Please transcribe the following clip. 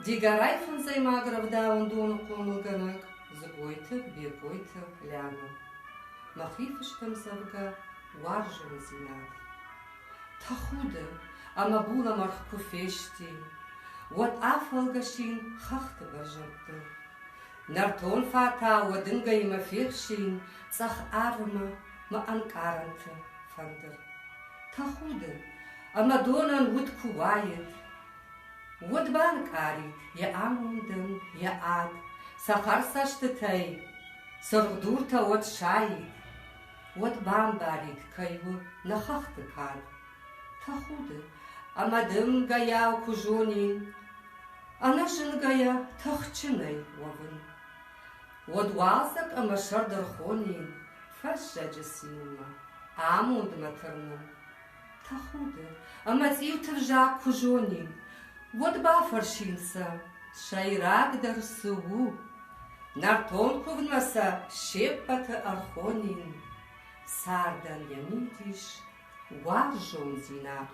Die Garei von seinem Agraf da und ohne Kommelganak, ze goite, biegoite, ляна. Махифишкам завга, варжен зинат. Тахуде, ама була мархку фешти, вот афалгашин хахте баржанте. Нарton fata wadinga ima firshin, zach arma ma ankarante fander. Tachude, ama donan wud kuwayet. Wud bankarit, ya amundem, ya ad, sachar sashtetei, sorgdurta wad shayit. Wad bambarit kaiwu nachachte kar. Tachude, ama dem gaya kujonin, anashin gaya tachchinei waven. Wad wazak ama shardar khonin, fasha jasima, amund maternum. Tachude, ama tsiutrja kujonin, wad bafarshinsa, shayrag dar sugu. Narton kuvnasa, shepata archonin, sardan yamitish, warjon zinat